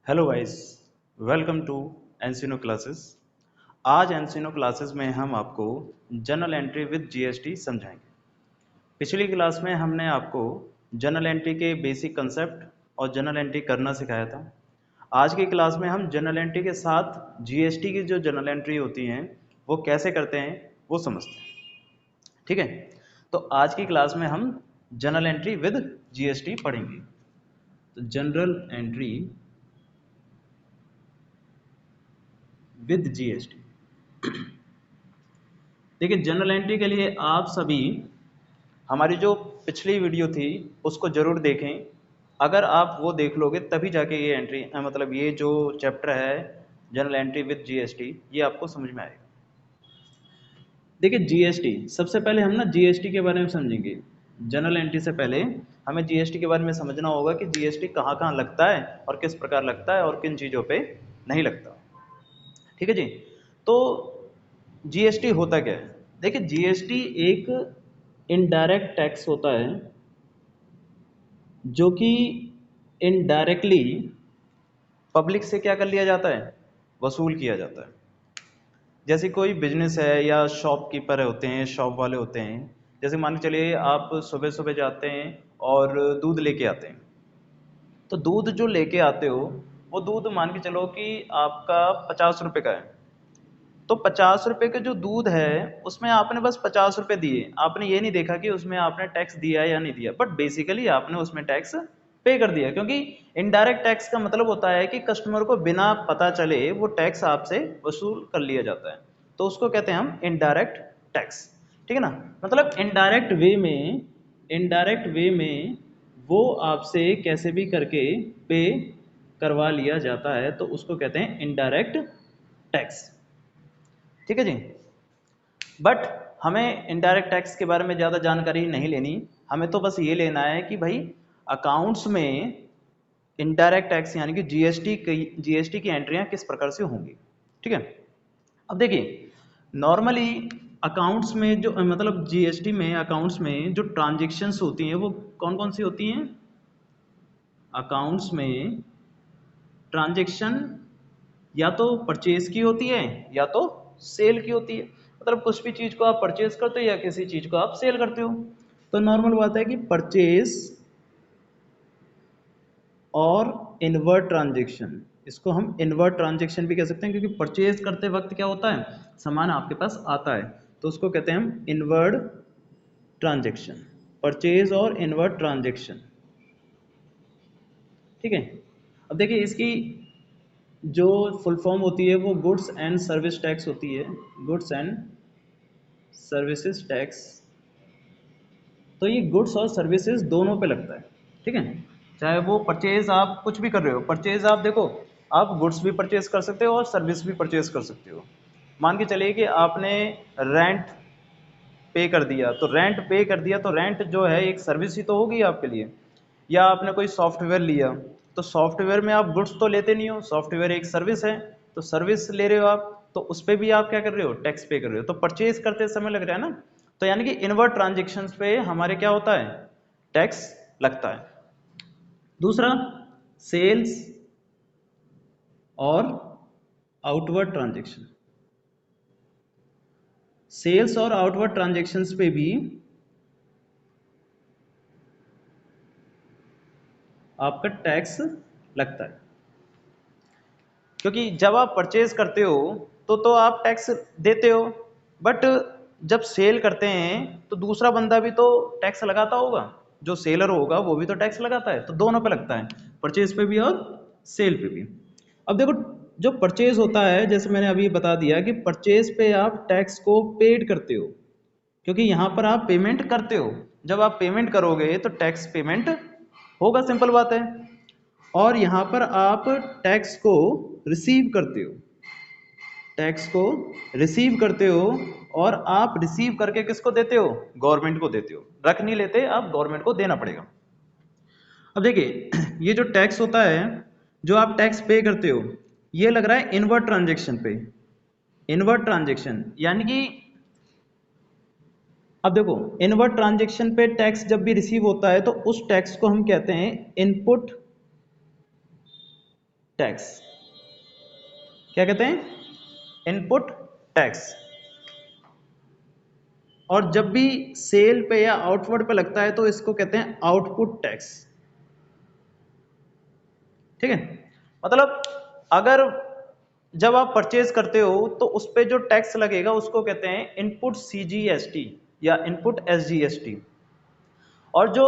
Hello guys, welcome to Encino classes. आज Encino classes में हम आपको जर्नल एंट्री विद जीएसटी समझाएंगे। पिछली क्लास में हमने आपको जर्नल एंट्री के बेसिक कंसेप्ट और जर्नल एंट्री करना सिखाया था। आज की क्लास में हम जर्नल एंट्री के साथ जीएसटी की जो जर्नल एंट्री होती हैं वो कैसे करते हैं वो समझते हैं। ठीक है, तो आज की क्लास में हम जर्नल एंट्री विद जीएसटी पढ़ेंगे। तो जनरल एंट्री विद जीएसटी। देखिए, जनरल एंट्री के लिए आप सभी हमारी जो पिछली वीडियो थी उसको ज़रूर देखें। अगर आप वो देख लोगे तभी जाके ये एंट्री मतलब ये जो चैप्टर है जनरल एंट्री विद जीएसटी ये आपको समझ में आएगा। देखिए, जीएसटी सबसे पहले हम ना जीएसटी के बारे में समझेंगे। जनरल एंट्री से पहले हमें जीएसटी के बारे में समझना होगा कि जीएसटी कहाँ कहाँ लगता है और किस प्रकार लगता है और किन चीज़ों पे नहीं लगता। ठीक है जी। तो जीएसटी होता क्या है? देखिए, जीएसटी एक इनडायरेक्ट टैक्स होता है जो कि इनडायरेक्टली पब्लिक से क्या कर लिया जाता है, वसूल किया जाता है। जैसे कोई बिजनेस है या शॉपकीपर होते हैं, शॉप वाले होते हैं। जैसे मान के चलिए आप सुबह सुबह जाते हैं और दूध लेके आते हैं। तो दूध जो लेके आते हो वो दूध मान के चलो कि आपका 50 रुपये का है। तो 50 रुपये का जो दूध है उसमें आपने बस 50 रुपये दिए, आपने ये नहीं देखा कि उसमें आपने टैक्स दिया या नहीं दिया, बट बेसिकली आपने उसमें टैक्स पे कर दिया। क्योंकि इनडायरेक्ट टैक्स का मतलब होता है कि कस्टमर को बिना पता चले वो टैक्स आपसे वसूल कर लिया जाता है, तो उसको कहते हैं हम इनडायरेक्ट टैक्स। ठीक है ना। मतलब इनडायरेक्ट वे में वो आपसे कैसे भी करके पे करवा लिया जाता है, तो उसको कहते हैं इनडायरेक्ट टैक्स। ठीक है जी। बट हमें इनडायरेक्ट टैक्स के बारे में ज़्यादा जानकारी नहीं लेनी। हमें तो बस ये लेना है कि भाई अकाउंट्स में इनडायरेक्ट टैक्स यानी कि जीएसटी की एंट्रियां किस प्रकार से होंगी। ठीक है। अब देखिए, नॉर्मली अकाउंट्स में जो मतलब जीएसटी में अकाउंट्स में जो ट्रांजेक्शन्स होती हैं वो कौन कौन सी होती हैं? अकाउंट्स में ट्रांजेक्शन या तो परचेज की होती है या तो सेल की होती है। मतलब कुछ भी चीज को आप परचेज करते हो या किसी चीज को आप सेल करते हो। तो नॉर्मल बात है कि परचेज और इनवर्ट ट्रांजेक्शन, इसको हम इनवर्ट ट्रांजेक्शन भी कह सकते हैं, क्योंकि परचेज करते वक्त क्या होता है, सामान आपके पास आता है, तो उसको कहते हैं हम इनवर्ट ट्रांजेक्शन। परचेज और इनवर्ट ट्रांजेक्शन। ठीक है। अब देखिए, इसकी जो फुल फॉर्म होती है वो गुड्स एंड सर्विस टैक्स होती है। Goods and services tax. तो ये गुड्स और सर्विसेज दोनों पे लगता है। ठीक है। चाहे वो परचेज आप कुछ भी कर रहे हो, परचेज आप देखो, आप गुड्स भी परचेज कर सकते हो और सर्विस भी परचेज कर सकते हो। मान के चलिए कि आपने रेंट पे कर दिया, तो रेंट पे कर दिया तो रेंट जो है एक सर्विस ही तो होगी आपके लिए। या आपने कोई सॉफ्टवेयर लिया, तो सॉफ्टवेयर में आप गुड्स तो लेते नहीं हो, सॉफ्टवेयर एक सर्विस है, तो सर्विस ले रहे हो आप, तो उस पर भी आप क्या कर रहे हो, टैक्स पे कर रहे हो। तो परचेज करते समय लग रहा है ना। तो यानी कि इनवर्ट ट्रांजेक्शन्स पे हमारे क्या होता है, टैक्स लगता है। दूसरा, सेल्स और आउटवर्ड ट्रांजेक्शन। सेल्स और आउटवर्ड ट्रांजेक्शन्स पे भी आपका टैक्स लगता है। क्योंकि जब आप परचेज करते हो तो आप टैक्स देते हो, बट जब सेल करते हैं तो दूसरा बंदा भी तो टैक्स लगाता होगा, जो सेलर होगा वो भी तो टैक्स लगाता है। तो दोनों पे लगता है, परचेज पे भी और सेल पे भी। अब देखो, जो परचेज होता है, जैसे मैंने अभी बता दिया कि परचेज पे आप टैक्स को पेड करते हो, क्योंकि यहाँ पर आप पेमेंट करते हो। जब आप पेमेंट करोगे तो टैक्स पेमेंट होगा, सिंपल बात है। और यहाँ पर आप टैक्स को रिसीव करते हो, टैक्स को रिसीव करते हो, और आप रिसीव करके किसको देते हो, गवर्नमेंट को देते हो। रख नहीं लेते आप, गवर्नमेंट को देना पड़ेगा। अब देखिए, ये जो टैक्स होता है, जो आप टैक्स पे करते हो, ये लग रहा है इनवर्ट ट्रांजेक्शन पे। इनवर्ट ट्रांजेक्शन यानी कि, अब देखो, इनवर्ट ट्रांजेक्शन पे टैक्स जब भी रिसीव होता है तो उस टैक्स को हम कहते हैं इनपुट टैक्स, क्या कहते हैं, इनपुट टैक्स। और जब भी सेल पे या आउटवर्ड पे लगता है तो इसको कहते हैं आउटपुट टैक्स। ठीक है, मतलब अगर जब आप परचेज करते हो तो उस पे जो टैक्स लगेगा उसको कहते हैं इनपुट सीजीएसटी या इनपुट एसजीएसटी। और जो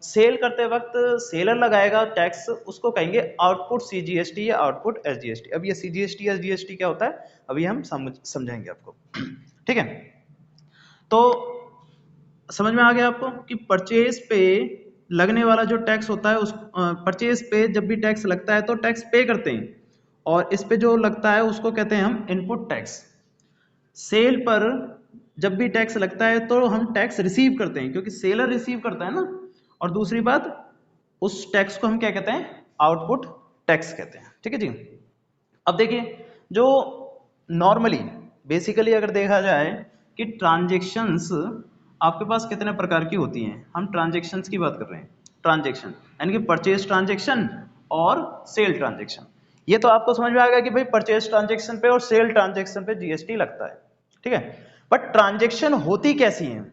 सेल करते वक्त सेलर लगाएगा टैक्स उसको कहेंगे आउटपुट सीजीएसटी या आउटपुट एसजीएसटी। अब ये सीजीएसटी एसजीएसटी क्या होता है अभी हम समझाएंगे आपको। ठीक है, तो समझ में आ गया आपको कि परचेज पे लगने वाला जो टैक्स होता है उस परचेज पे जब भी टैक्स लगता है तो टैक्स पे करते हैं, और इस पे जो लगता है उसको कहते हैं हम इनपुट टैक्स। सेल पर जब भी टैक्स लगता है तो हम टैक्स रिसीव करते हैं क्योंकि सेलर रिसीव करता है ना। और दूसरी बात, उस टैक्स को हम क्या कहते हैं, आउटपुट टैक्स कहते हैं। ठीक है जी। अब देखिए, जो नॉर्मली बेसिकली अगर देखा जाए कि ट्रांजेक्शन्स आपके पास कितने प्रकार की होती हैं, हम ट्रांजेक्शन्स की बात कर रहे हैं। ट्रांजेक्शन यानी कि परचेज ट्रांजेक्शन और सेल ट्रांजेक्शन। ये तो आपको समझ में आ गया कि भाई परचेज ट्रांजेक्शन पे और सेल ट्रांजेक्शन पे जीएसटी लगता है। ठीक है, बट ट्रांजेक्शन होती कैसी हैं,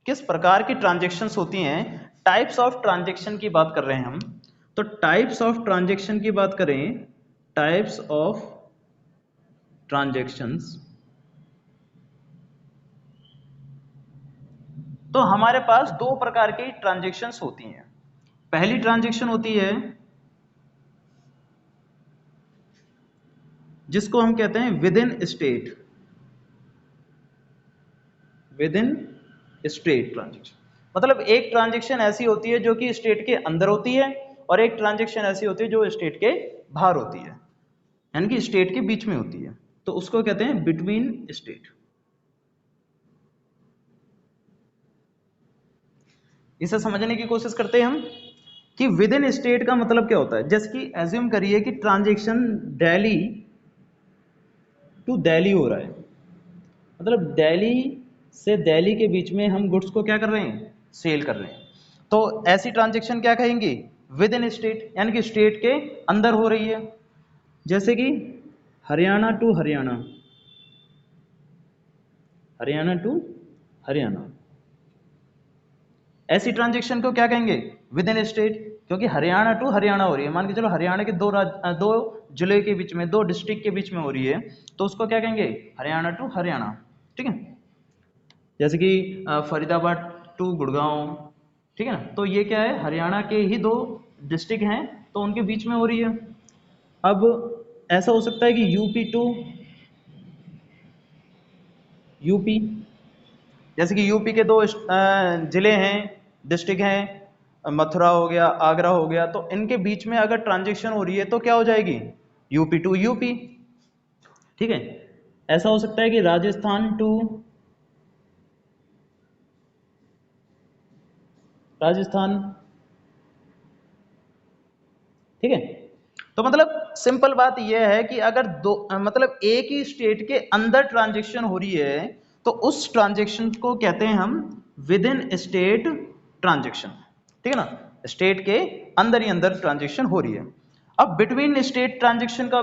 किस प्रकार की ट्रांजेक्शन्स होती हैं, टाइप्स ऑफ ट्रांजेक्शन की बात कर रहे हैं हम। तो टाइप्स ऑफ ट्रांजेक्शन की बात करें, टाइप्स ऑफ ट्रांजेक्शन्स, तो हमारे पास दो प्रकार की ट्रांजेक्शन्स होती हैं। पहली ट्रांजेक्शन होती है जिसको हम कहते हैं with in state, with in state transaction. मतलब एक ट्रांजेक्शन ऐसी होती है जो कि स्टेट के अंदर होती है और एक ट्रांजेक्शन ऐसी होती है जो स्टेट के बाहर होती है, यानी कि स्टेट के बीच में होती है, तो उसको कहते हैं बिटवीन स्टेट। इसे समझने की कोशिश करते हैं हम कि विद इन स्टेट का मतलब क्या होता है। जैसे कि एज्यूम करिए कि ट्रांजेक्शन दिल्ली टू दिल्ली हो रहा है, मतलब दिल्ली से दिल्ली के बीच में हम गुड्स को क्या कर रहे हैं, सेल कर रहे हैं, तो ऐसी ट्रांजेक्शन क्या कहेंगे, विद इन स्टेट, यानी कि स्टेट के अंदर हो रही है। जैसे कि हरियाणा टू हरियाणा, हरियाणा टू हरियाणा, ऐसी ट्रांजेक्शन को क्या कहेंगे, विद इन स्टेट, क्योंकि हरियाणा टू हरियाणा हो रही है। मान के चलो हरियाणा के दो जिले के बीच में, दो डिस्ट्रिक्ट के बीच में हो रही है, तो उसको क्या कहेंगे, हरियाणा टू हरियाणा। ठीक है, जैसे कि फरीदाबाद टू गुड़गांव, ठीक है ना, तो ये क्या है, हरियाणा के ही दो डिस्ट्रिक्ट हैं तो उनके बीच में हो रही है। अब ऐसा हो सकता है कि यूपी टू यूपी, जैसे कि यूपी के दो जिले हैं, डिस्ट्रिक्ट हैं, मथुरा हो गया, आगरा हो गया, तो इनके बीच में अगर ट्रांजेक्शन हो रही है तो क्या हो जाएगी, यूपी टू यूपी। ठीक है, ऐसा हो सकता है कि राजस्थान टू राजस्थान। ठीक है, तो मतलब सिंपल बात यह है कि अगर दो मतलब एक ही स्टेट के अंदर ट्रांजेक्शन हो रही है तो उस ट्रांजेक्शन को कहते हैं हम विद इन स्टेट ट्रांजेक्शन। ठीक है ना, स्टेट के अंदर ही अंदर ट्रांजेक्शन हो रही है। अब बिटवीन स्टेट ट्रांजेक्शन का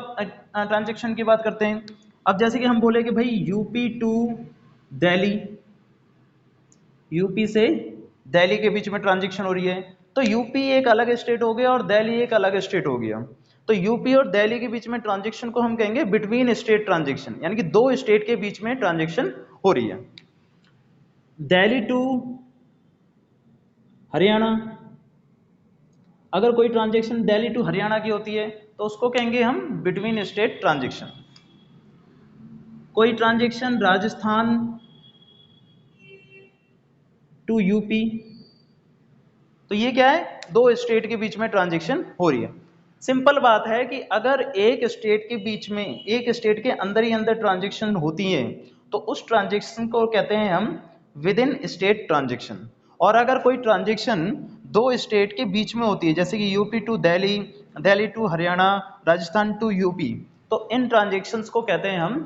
ट्रांजेक्शन की बात करते हैं। अब जैसे कि हम बोले कि भाई यूपी टू दिल्ली, यूपी से दिल्ली के बीच में ट्रांजेक्शन हो रही है, तो यूपी एक अलग स्टेट हो गया और दिल्ली एक अलग स्टेट हो गया, तो यूपी और दिल्ली के बीच में ट्रांजेक्शन को हम कहेंगे बिटवीन स्टेट ट्रांजेक्शन, यानी कि दो स्टेट के बीच में ट्रांजेक्शन हो रही है। दिल्ली टू हरियाणा, अगर कोई ट्रांजेक्शन दिल्ली टू हरियाणा की होती है तो उसको कहेंगे हम बिटवीन स्टेट ट्रांजेक्शन। कोई ट्रांजेक्शन राजस्थान टू यूपी, तो ये क्या है, दो स्टेट के बीच में ट्रांजेक्शन हो रही है। सिंपल बात है कि अगर एक स्टेट के बीच में, एक स्टेट के अंदर ही अंदर ट्रांजेक्शन होती है तो उस ट्रांजेक्शन को कहते हैं हम विद इन स्टेट ट्रांजेक्शन। और अगर कोई ट्रांजेक्शन दो स्टेट के बीच में होती है, जैसे कि UP to Delhi, Delhi to Haryana, Rajasthan to UP, तो इन ट्रांजेक्शन्स को कहते हैं हम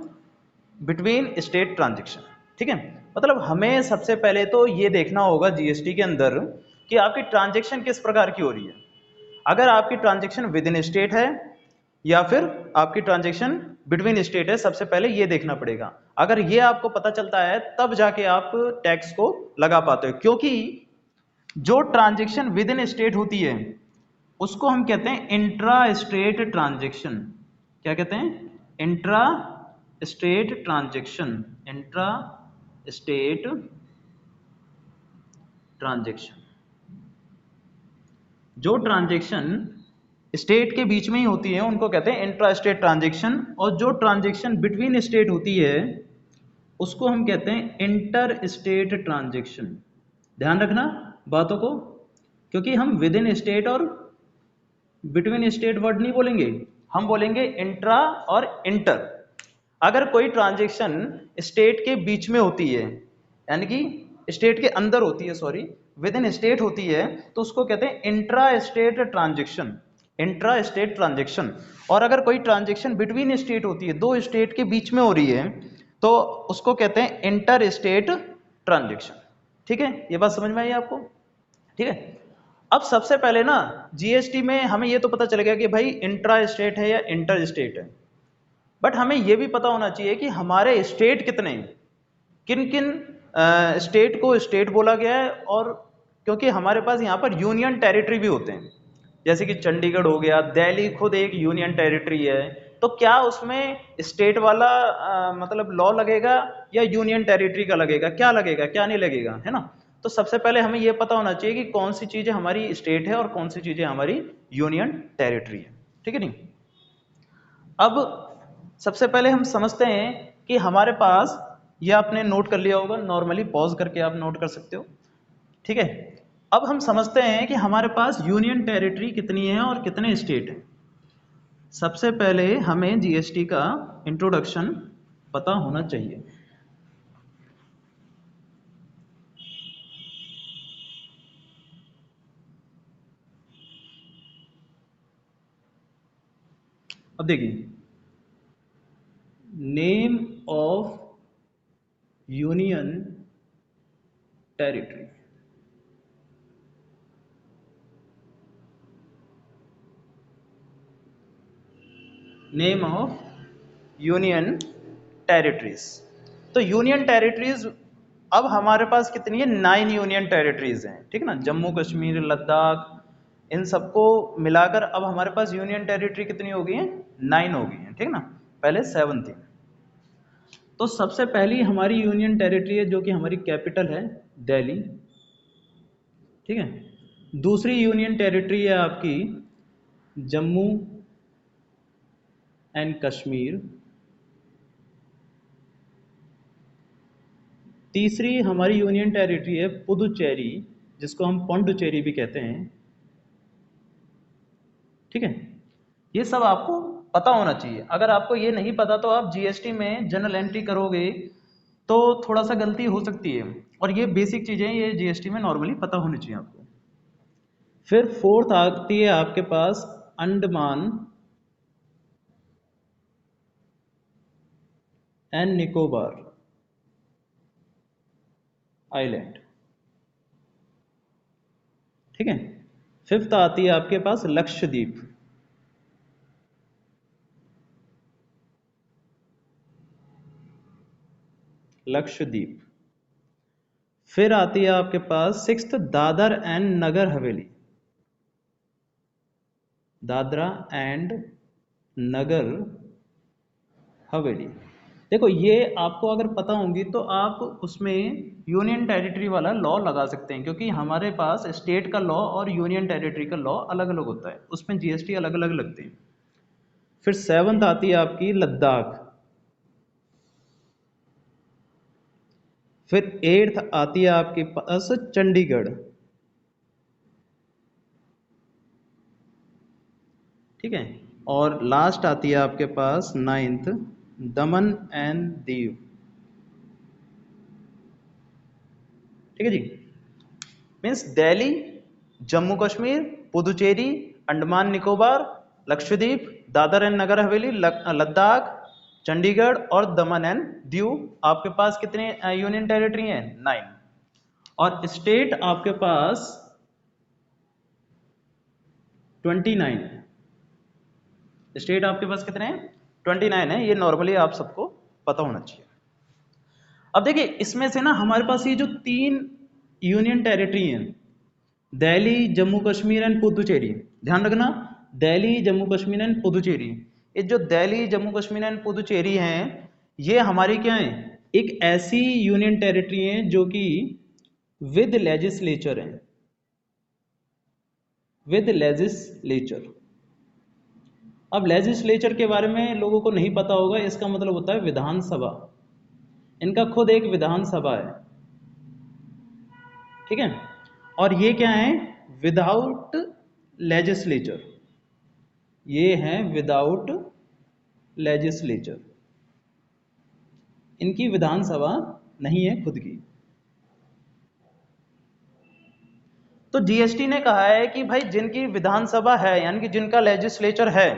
बिटवीन स्टेट ट्रांजेक्शन। ठीक है, मतलब हमें सबसे पहले तो ये देखना होगा जीएसटी के अंदर कि आपकी ट्रांजेक्शन किस प्रकार की हो रही है। अगर आपकी ट्रांजेक्शन विद इन स्टेट है या फिर आपकी ट्रांजैक्शन बिटवीन स्टेट है, सबसे पहले ये देखना पड़ेगा। अगर ये आपको पता चलता है तब जाके आप टैक्स को लगा पाते हो, क्योंकि जो ट्रांजैक्शन विद इन स्टेट होती है उसको हम कहते हैं इंट्रा स्टेट ट्रांजैक्शन। क्या कहते हैं? Intra state transaction. Intra state transaction, जो ट्रांजैक्शन स्टेट के बीच में ही होती है उनको कहते हैं इंट्रा स्टेट ट्रांजैक्शन, और जो ट्रांजैक्शन बिटवीन स्टेट होती है उसको हम कहते हैं इंटर स्टेट ट्रांजैक्शन। ध्यान रखना बातों को, क्योंकि हम विद इन स्टेट और बिटवीन स्टेट वर्ड नहीं बोलेंगे, हम बोलेंगे इंट्रा और इंटर। अगर कोई ट्रांजैक्शन स्टेट के बीच में होती है, यानी कि स्टेट के अंदर होती है, सॉरी, विद इन स्टेट होती है, तो उसको कहते हैं intra state transaction. Intra state transaction. और अगर कोई ट्रांजैक्शन बिटवीन स्टेट होती है, दो स्टेट के बीच में हो रही है, तो उसको कहते हैं इंटर स्टेट ट्रांजैक्शन। ठीक है, ये बात समझ में आई आपको? ठीक है। अब सबसे पहले ना जीएसटी में हमें ये तो पता चल गया कि भाई इंट्रा स्टेट है या इंटर स्टेट है, बट हमें ये भी पता होना चाहिए कि हमारे स्टेट कितने हैं, किन किन स्टेट को स्टेट बोला गया है। और क्योंकि हमारे पास यहाँ पर यूनियन टेरिटरी भी होते हैं, जैसे कि चंडीगढ़ हो गया, दिल्ली खुद एक यूनियन टेरिटरी है, तो क्या उसमें स्टेट वाला मतलब लॉ लगेगा या यूनियन टेरिटरी का लगेगा, क्या लगेगा क्या नहीं लगेगा, है ना? तो सबसे पहले हमें यह पता होना चाहिए कि कौन सी चीजें हमारी स्टेट है और कौन सी चीजें हमारी यूनियन टेरिटरी है। ठीक है नहीं? अब सबसे पहले हम समझते हैं कि हमारे पास, ये आपने नोट कर लिया होगा, नॉर्मली पॉज करके आप नोट कर सकते हो। ठीक है, अब हम समझते हैं कि हमारे पास यूनियन टेरिटरी कितनी है और कितने स्टेट हैं। सबसे पहले हमें जीएसटी का इंट्रोडक्शन पता होना चाहिए। अब देखिए, name of union territory. Name of union territories. तो यूनियन टेरिटरीज अब हमारे पास कितनी है? 9 यूनियन टेरिटरीज हैं। ठीक ना, जम्मू कश्मीर, लद्दाख, इन सबको मिलाकर अब हमारे पास यूनियन टेरिटरी कितनी हो गई है? 9 हो गई है। ठीक ना, पहले 7 थी। तो सबसे पहली हमारी यूनियन टेरिटरी है जो कि हमारी कैपिटल है दिल्ली। ठीक है, दूसरी यूनियन टेरिटरी है आपकी जम्मू एंड कश्मीर। तीसरी हमारी यूनियन टेरिटरी है पुदुचेरी, जिसको हम पौंडुचेरी भी कहते हैं। ठीक है, ये सब आपको पता होना चाहिए। अगर आपको ये नहीं पता तो आप जीएसटी में जनरल एंट्री करोगे तो थोड़ा सा गलती हो सकती है, और ये बेसिक चीजें ये जीएसटी में नॉर्मली पता होनी चाहिए आपको। फिर फोर्थ आती है आपके पास अंडमान एंड निकोबार आइलैंड। ठीक है, फिफ्थ आती है आपके पास लक्षद्वीप। लक्षद्वीप। फिर आती है आपके पास sixth Dadar and Nagar Haveli. Dadra and Nagar Haveli. देखो, ये आपको अगर पता होंगी तो आप उसमें यूनियन टेरिटरी वाला लॉ लगा सकते हैं, क्योंकि हमारे पास स्टेट का लॉ और यूनियन टेरिटरी का लॉ अलग अलग होता है, उसमें जीएसटी अलग अलग लगते हैं। फिर सेवंथ आती है आपकी लद्दाख। फिर एट्थ आती है आपके पास चंडीगढ़। ठीक है, और लास्ट आती है आपके पास नाइन्थ दमन एंड दीव। ठीक है जी, मीन्स दिल्ली, जम्मू कश्मीर, पुदुचेरी, अंडमान निकोबार, लक्षद्वीप, दादर एंड नगर हवेली, लद्दाख, चंडीगढ़ और दमन एंड दीव। आपके पास कितने यूनियन टेरिटरी हैं? 9। और स्टेट आपके पास 29 है। स्टेट आपके पास कितने हैं? 29 है, ये नॉर्मली आप सबको पता होना चाहिए। अब देखिए इसमें से ना हमारे पास ये जो 3 यूनियन टेरिटरी हैं, दिल्ली, जम्मू कश्मीर एंड पुदुचेरी, ध्यान रखना, दिल्ली, जम्मू कश्मीर एंड पुदुचेरी, ये जो दिल्ली, जम्मू कश्मीर एंड पुदुचेरी हैं, ये हमारी क्या है, एक ऐसी यूनियन टेरिटरी हैं जो कि विद लेजिस्लेचर है, विद लेजिस्लेचर। अब लेजिस्लेचर के बारे में लोगों को नहीं पता होगा, इसका मतलब होता है विधानसभा। इनका खुद एक विधानसभा है, ठीक है। और ये क्या है, विदाउट लेजिस्लेचर, ये है विदाउट लेजिस्लेचर, इनकी विधानसभा नहीं है खुद की। तो जीएसटी ने कहा है कि भाई जिनकी विधानसभा है यानी कि जिनका लेजिस्लेचर है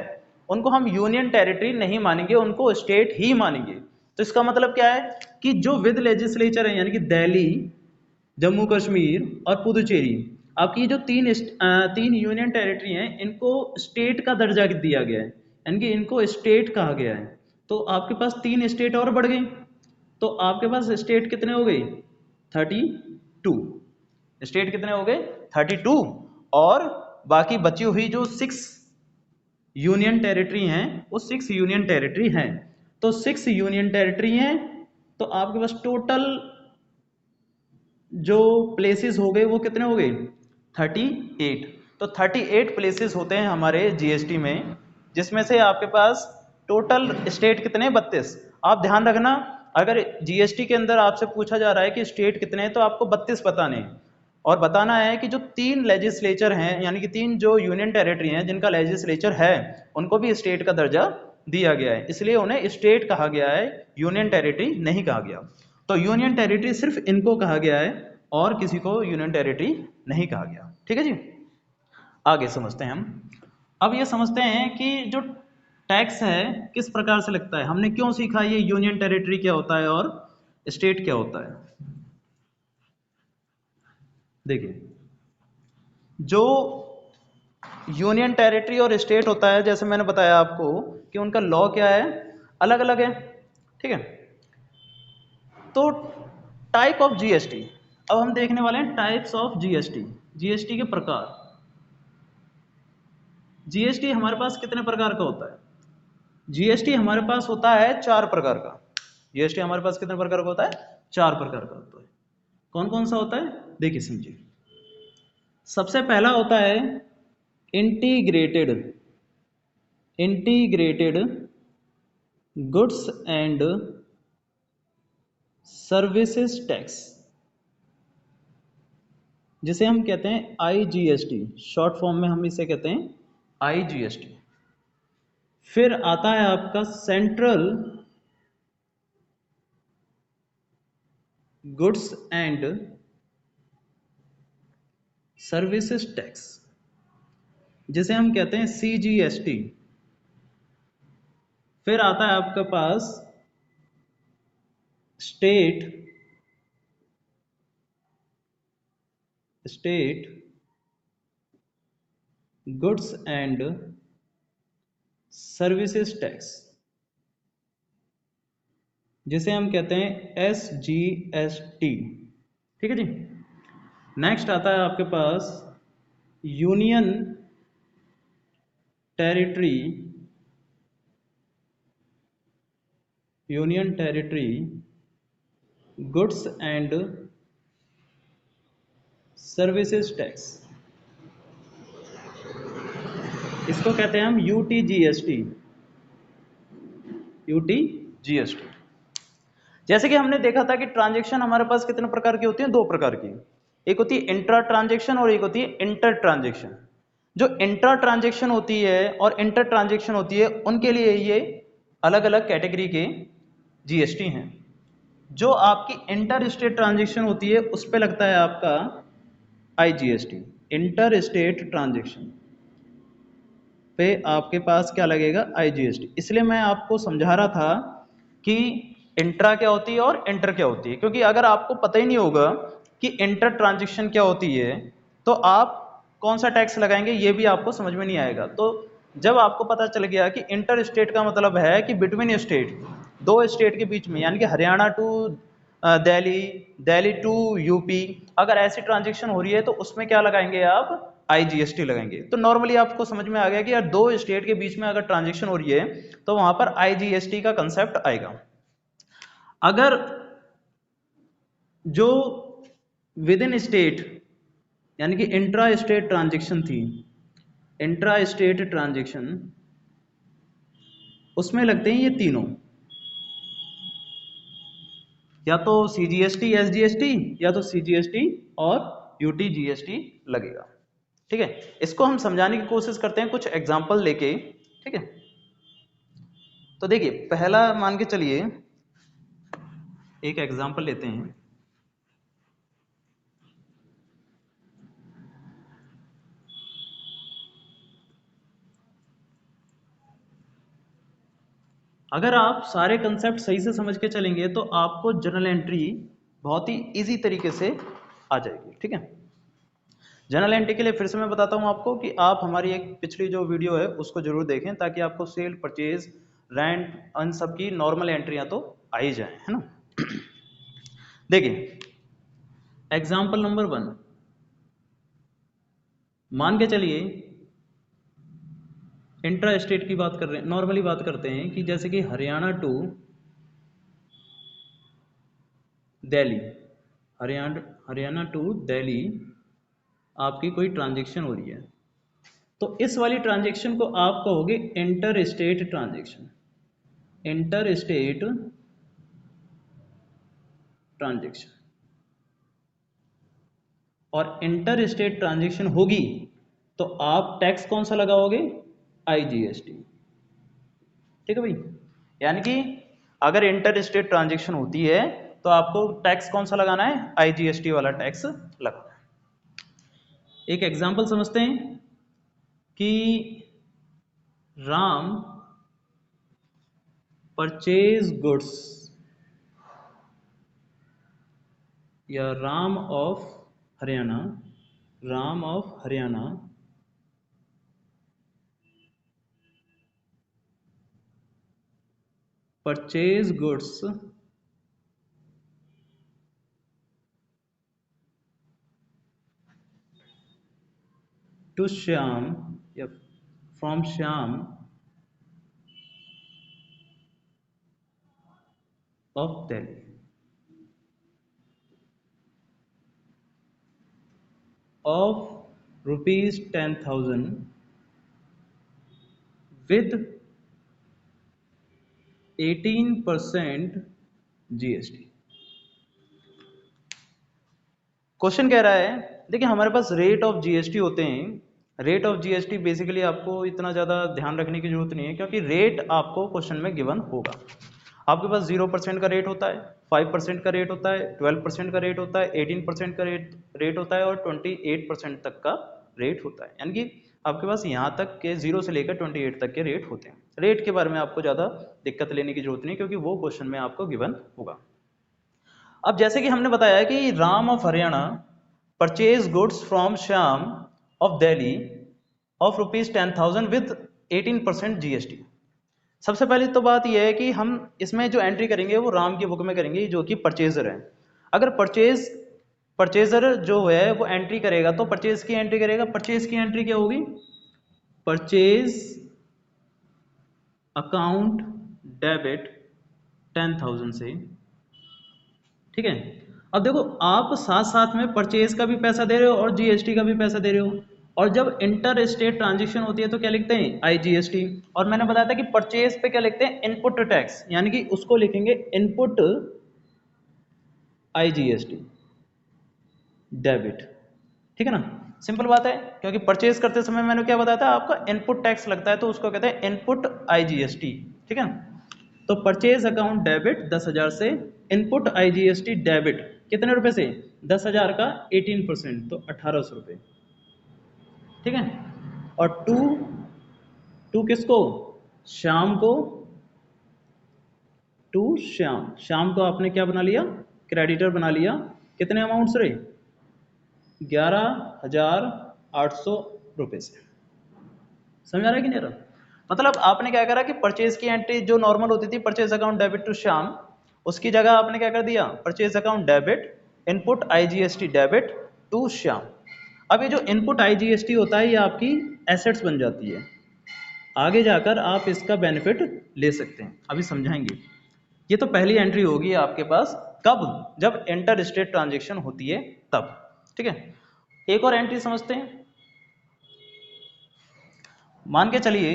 उनको हम यूनियन टेरिटरी नहीं मानेंगे, उनको स्टेट ही मानेंगे। तो इसका मतलब क्या है कि जो विद लेजिस्लेचर है यानी कि दिल्ली, जम्मू कश्मीर और पुदुचेरी, आपकी जो तीन यूनियन टेरिटरी हैं इनको स्टेट का दर्जा दिया गया है, यानी कि इनको स्टेट कहा गया है। तो आपके पास 3 स्टेट और बढ़ गई, तो आपके पास स्टेट कितने हो गए, 32 स्टेट कितने हो गए, 32। और बाकी बची हुई जो 6 यूनियन टेरिटरी हैं वो 6 यूनियन टेरिटरी हैं। तो 6 यूनियन टेरिटरी हैं, तो आपके पास टोटल जो प्लेसेस हो गए वो कितने हो गए, 38। तो 38 प्लेसेस होते हैं हमारे जीएसटी में, जिसमें से आपके पास टोटल स्टेट कितने, 32। आप ध्यान रखना, अगर जीएसटी के अंदर आपसे पूछा जा रहा है कि स्टेट कितने हैं तो आपको 32 बताने हैं, और बताना है कि जो 3 लेजिस्लेचर हैं यानी कि 3 जो यूनियन टेरिटरी हैं जिनका लेजिस्लेचर है उनको भी स्टेट का दर्जा दिया गया है, इसलिए उन्हें स्टेट कहा गया है, यूनियन टेरिटरी नहीं कहा गया। तो यूनियन टेरिटरी सिर्फ इनको कहा गया है और किसी को यूनियन टेरिटरी नहीं कहा गया, ठीक है जी। आगे समझते हैं हम। अब ये समझते हैं कि जो टैक्स है किस प्रकार से लगता है, हमने क्यों सीखा ये यूनियन टेरिटरी क्या होता है और स्टेट क्या होता है। देखिए जो यूनियन टेरिटरी और स्टेट होता है, जैसे मैंने बताया आपको कि उनका लॉ क्या है, अलग अलग है, ठीक है। तो टाइप ऑफ जीएसटी, अब हम देखने वाले हैं टाइप्स ऑफ जीएसटी, जीएसटी के प्रकार। जीएसटी हमारे पास कितने प्रकार का होता है, जीएसटी हमारे पास होता है 4 प्रकार का। जीएसटी हमारे पास कितने प्रकार का होता है, 4 प्रकार का होता है। कौन कौन सा होता है, देखिए समझिए। सबसे पहला होता है integrated, integrated goods and services tax, जिसे हम कहते हैं आईजीएसटी, शॉर्ट फॉर्म में हम इसे कहते हैं आईजीएसटी। फिर आता है आपका central goods and services tax, जिसे हम कहते हैं सीजीएसटी। फिर आता है आपके पास state goods and services tax, जिसे हम कहते हैं एसजीएसटी, ठीक है जी। नेक्स्ट आता है आपके पास union territory, union territory goods and services tax, इसको कहते हैं हम यूटीजीएसटी, यूटीजीएसटी। जैसे कि हमने देखा था कि ट्रांजैक्शन हमारे पास कितने प्रकार की होती हैं, 2 प्रकार की, एक होती है इंट्रा ट्रांजैक्शन और एक होती है इंटर ट्रांजैक्शन। जो इंट्रा ट्रांजैक्शन होती है और इंटर ट्रांजैक्शन होती है उनके लिए ये अलग अलग कैटेगरी के जीएसटी हैं। जो आपकी इंटर स्टेट ट्रांजैक्शन होती है उस पर लगता है आपका आईजीएसटी, इंटर स्टेट ट्रांजैक्शन पे आपके पास क्या लगेगा, आईजीएसटी। इसलिए मैं आपको समझा रहा था कि इंट्रा क्या होती है और इंटर क्या होती है, क्योंकि अगर आपको पता ही नहीं होगा कि इंटर ट्रांजैक्शन क्या होती है तो आप कौन सा टैक्स लगाएंगे ये भी आपको समझ में नहीं आएगा। तो जब आपको पता चल गया कि इंटर स्टेट का मतलब है कि बिटवीन स्टेट, दो स्टेट के बीच में, यानी कि Haryana to Delhi, Delhi to UP, अगर ऐसी ट्रांजेक्शन हो रही है तो उसमें क्या लगाएंगे आप, आईजीएसटी लगाएंगे। तो नॉर्मली आपको समझ में आ गया कि यार दो स्टेट के बीच में अगर ट्रांजेक्शन हो रही है तो वहां पर आईजीएसटी का कंसेप्ट आएगा। अगर जो विद इन स्टेट यानी कि इंट्रा स्टेट ट्रांजेक्शन थी, इंट्रा स्टेट ट्रांजेक्शन, उसमें लगते हैं ये तीनों, या तो सीजीएसटी एसजीएसटी, या तो सीजीएसटी और यूटीजीएसटी लगेगा। ठीक है, इसको हम समझाने की कोशिश करते हैं कुछ एग्जांपल लेके। ठीक है, तो देखिए पहला मान के चलिए एक एग्जांपल लेते हैं। अगर आप सारे कंसेप्ट सही से समझ के चलेंगे तो आपको जर्नल एंट्री बहुत ही इजी तरीके से आ जाएगी। ठीक है, जर्नल एंट्री के लिए फिर से मैं बताता हूं आपको कि आप हमारी एक पिछली जो वीडियो है उसको जरूर देखें, ताकि आपको सेल, परचेज, रेंट, अन सब की नॉर्मल एंट्रियां तो आ ही जाए, है ना। देखिए एग्जाम्पल नंबर 1, मान के चलिए इंट्रा स्टेट की बात कर रहे हैं, नॉर्मली बात करते हैं कि जैसे कि हरियाणा टू दिल्ली, हरियाणा टू दिल्ली आपकी कोई ट्रांजेक्शन हो रही है, तो इस वाली ट्रांजेक्शन को आप कहोगे inter state transaction, inter state transaction. और इंटर स्टेट ट्रांजेक्शन होगी तो आप टैक्स कौन सा लगाओगे, आईजीएसटी। ठीक है भाई, यानी कि अगर इंटर स्टेट ट्रांजेक्शन होती है तो आपको टैक्स कौन सा लगाना है, आईजीएसटी वाला टैक्स लगाना है। एक एग्जांपल समझते हैं कि राम परचेज गुड्स, या Ram of Haryana, Ram of Haryana purchase goods to Shyam, या from Shyam of Delhi, of rupees 10,000 with 18% GST. Question कह रहा है, देखिए हमारे पास रेट ऑफ जीएसटी होते हैं। रेट ऑफ जीएसटी बेसिकली आपको इतना ज़्यादा ध्यान रखने की जरूरत नहीं है, क्योंकि रेट आपको क्वेश्चन में गिवन होगा। आपके पास 0% का रेट होता है, 5% का रेट होता है, 12% का रेट होता है, 18% का रेट होता है और 28% तक का रेट होता है। यानी कि आपके पास यहाँ तक के 0 से लेकर 28 तक के रेट होते हैं। रेट के बारे में आपको ज़्यादा दिक्कत लेने की जरूरत नहीं, क्योंकि वो क्वेश्चन में आपको गिवन होगा। अब जैसे कि हमने बताया कि Ram of Haryana purchase goods from Shyam of Delhi of ₹10,000 with 18% GST. सबसे पहले तो बात यह है कि हम इसमें जो एंट्री करेंगे वो राम की बुक में करेंगे, जो कि परचेजर है। अगर परचेजर जो है वो एंट्री करेगा तो परचेज की एंट्री करेगा। परचेज की एंट्री क्या होगी, परचेज अकाउंट डेबिट 10,000 से। ठीक है, अब देखो आप साथ साथ में परचेज का भी पैसा दे रहे हो और जीएसटी का भी पैसा दे रहे हो, और जब इंटर स्टेट ट्रांजेक्शन होती है तो क्या लिखते हैं, आईजीएसटी। और मैंने बताया था कि परचेज पे क्या लिखते हैं, इनपुट टैक्स, यानी कि उसको लिखेंगे इनपुट आईजीएसटी डेबिट। ठीक है ना, सिंपल बात है, क्योंकि परचेज करते समय मैंने क्या बताया था, आपका इनपुट टैक्स लगता है तो उसको कहते हैं इनपुट आईजीएसटी। ठीक है ना, तो परचेज अकाउंट डेबिट 10,000 से, इनपुट आईजीएसटी डेबिट कितने रुपए से, 10,000 का 18%, तो 1,800 रुपये। ठीक है, और टू टू किसको, शाम को, टू श्याम, शाम को आपने क्या बना लिया, क्रेडिटर बना लिया। कितने अमाउंट से, 11,800 रुपये से। समझ आ रहा है कि नहीं रहा। मतलब आपने क्या करा कि परचेज की एंट्री जो नॉर्मल होती थी purchase account debit to Shyam, उसकी जगह आपने क्या कर दिया purchase account debit input IGST debit to Shyam. अब ये जो इनपुट आईजीएसटी होता है ये आपकी एसेट्स बन जाती है, आगे जाकर आप इसका बेनिफिट ले सकते हैं, अभी समझाएंगे। ये तो पहली एंट्री होगी आपके पास, कब? जब इंटर स्टेट ट्रांजेक्शन होती है तब, ठीक है। एक और एंट्री समझते हैं। मान के चलिए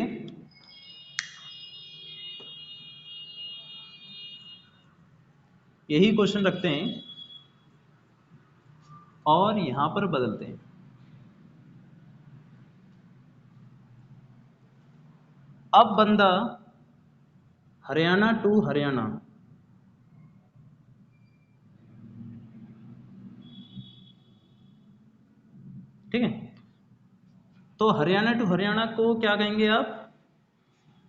यही क्वेश्चन रखते हैं और यहां पर बदलते हैं। अब बंदा हरियाणा टू हरियाणा, ठीक है, तो हरियाणा टू हरियाणा को क्या कहेंगे आप?